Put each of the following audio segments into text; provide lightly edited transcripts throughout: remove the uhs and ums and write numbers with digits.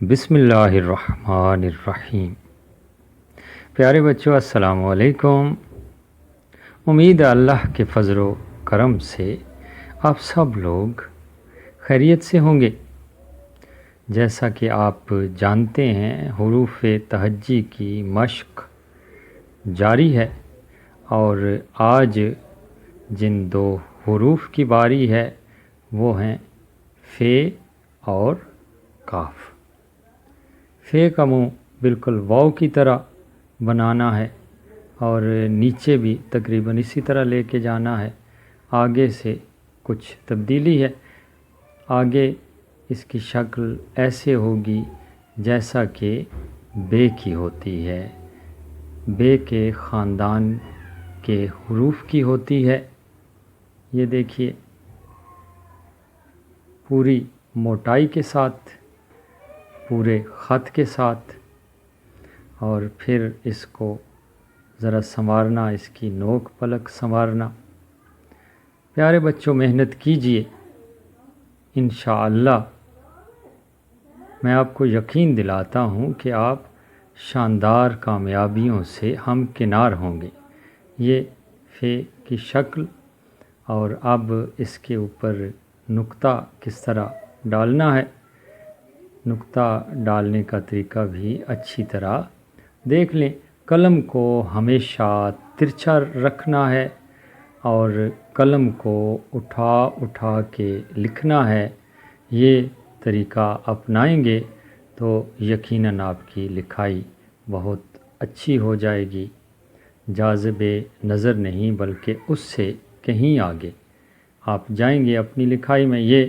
بسم اللہ الرحمن الرحیم۔ پیارے بچوں، السلام علیکم۔ امید ہے اللہ کے فضل و کرم سے آپ سب لوگ خیریت سے ہوں گے۔ جیسا کہ آپ جانتے ہیں، حروف تہجی کی مشق جاری ہے اور آج جن دو حروف کی باری ہے وہ ہیں فے اور کاف۔ فے کا منہ بالکل واو کی طرح بنانا ہے اور نیچے بھی تقریباً اسی طرح لے کے جانا ہے۔ آگے سے کچھ تبدیلی ہے، آگے اس کی شکل ایسے ہوگی جیسا کہ بے کی ہوتی ہے، بے کے خاندان کے حروف کی ہوتی ہے۔ یہ دیکھیے، پوری موٹائی کے ساتھ، پورے خط کے ساتھ، اور پھر اس کو ذرا سنوارنا، اس کی نوک پلک سنوارنا۔ پیارے بچوں، محنت کیجئے، انشاءاللہ میں آپ کو یقین دلاتا ہوں کہ آپ شاندار کامیابیوں سے ہمکنار ہوں گے۔ یہ فے کی شکل، اور اب اس کے اوپر نقطہ کس طرح ڈالنا ہے، نقطہ ڈالنے کا طریقہ بھی اچھی طرح دیکھ لیں۔ قلم کو ہمیشہ ترچھا رکھنا ہے اور قلم کو اٹھا اٹھا کے لکھنا ہے۔ یہ طریقہ اپنائیں گے تو یقیناً آپ کی لکھائی بہت اچھی ہو جائے گی، جاذب نظر نہیں بلکہ اس سے کہیں آگے آپ جائیں گے اپنی لکھائی میں۔ یہ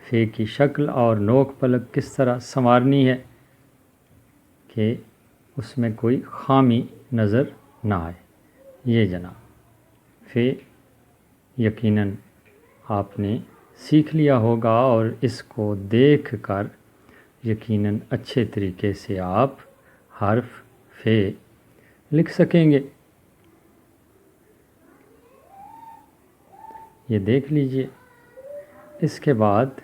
فے کی شکل اور نوک پلک کس طرح سنوارنی ہے کہ اس میں کوئی خامی نظر نہ آئے۔ یہ جناب فے یقیناً آپ نے سیکھ لیا ہوگا اور اس کو دیکھ کر یقیناً اچھے طریقے سے آپ حرف فے لکھ سکیں گے۔ یہ دیکھ لیجئے۔ اس کے بعد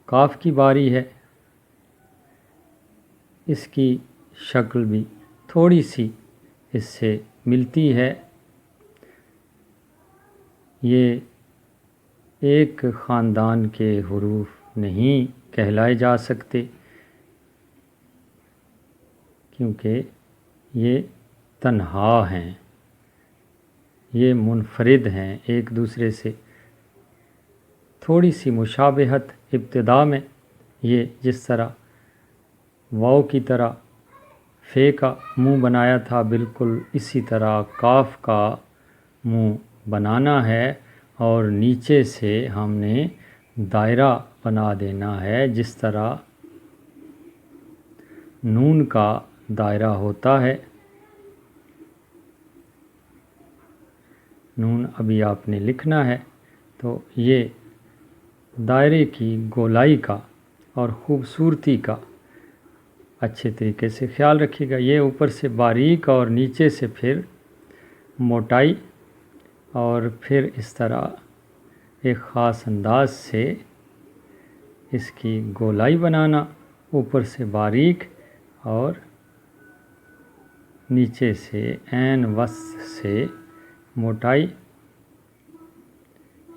کاف کی باری ہے۔ اس کی شکل بھی تھوڑی سی اس سے ملتی ہے۔ یہ ایک خاندان کے حروف نہیں کہلائے جا سکتے کیونکہ یہ تنہا ہیں، یہ منفرد ہیں ایک دوسرے سے۔ تھوڑی سی مشابہت ابتدا میں، یہ جس طرح واو کی طرح فے کا منہ بنایا تھا، بالکل اسی طرح کاف کا منہ بنانا ہے اور نیچے سے ہم نے دائرہ بنا دینا ہے جس طرح نون کا دائرہ ہوتا ہے۔ نون ابھی آپ نے لکھنا ہے تو یہ دائرے کی گولائی کا اور خوبصورتی کا اچھے طریقے سے خیال رکھیے گا۔ یہ اوپر سے باریک اور نیچے سے پھر موٹائی، اور پھر اس طرح ایک خاص انداز سے اس کی گولائی بنانا، اوپر سے باریک اور نیچے سے عین وسط سے موٹائی۔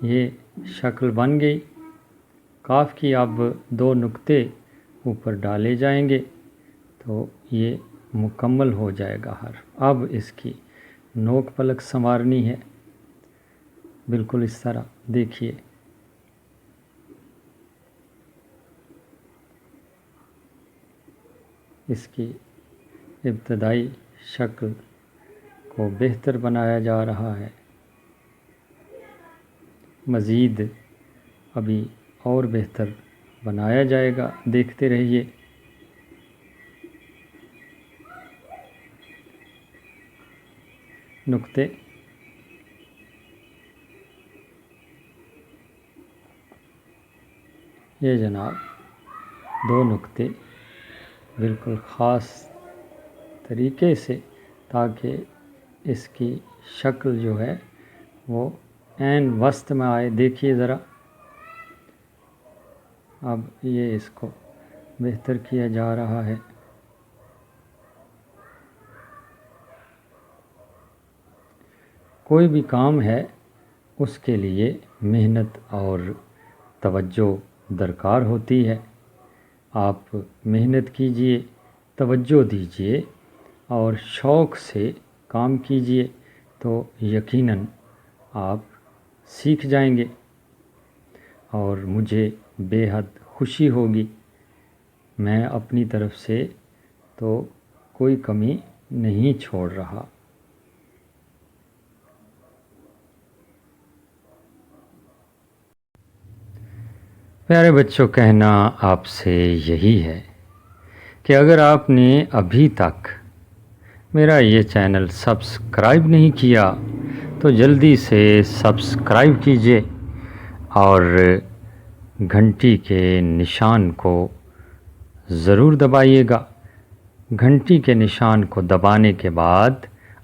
یہ شکل بن گئی کاف کی۔ اب دو نقطے اوپر ڈالے جائیں گے تو یہ مکمل ہو جائے گا حرف۔ اب اس کی نوک پلک سنوارنی ہے، بالکل اس طرح دیکھیے۔ اس کی ابتدائی شکل کو بہتر بنایا جا رہا ہے، مزید ابھی اور بہتر بنایا جائے گا، دیکھتے رہیے۔ نقطے یہ جناب دو نقطے بالکل خاص طریقے سے، تاکہ اس کی شکل جو ہے وہ عین وسط میں آئے۔ دیکھیے ذرا، اب یہ اس کو بہتر کیا جا رہا ہے۔ کوئی بھی کام ہے اس کے لیے محنت اور توجہ درکار ہوتی ہے۔ آپ محنت کیجئے، توجہ دیجئے اور شوق سے کام کیجئے تو یقیناً آپ سیکھ جائیں گے اور مجھے بے حد خوشی ہوگی۔ میں اپنی طرف سے تو کوئی کمی نہیں چھوڑ رہا۔ پیارے بچوں، کہنا آپ سے یہی ہے کہ اگر آپ نے ابھی تک میرا یہ چینل سبسکرائب نہیں کیا تو جلدی سے سبسکرائب کیجئے اور گھنٹی کے نشان کو ضرور دبائیے گا۔ گھنٹی کے نشان کو دبانے کے بعد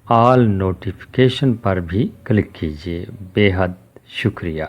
آل نوٹیفیکیشن پر بھی کلک کیجئے۔ بے حد شکریہ۔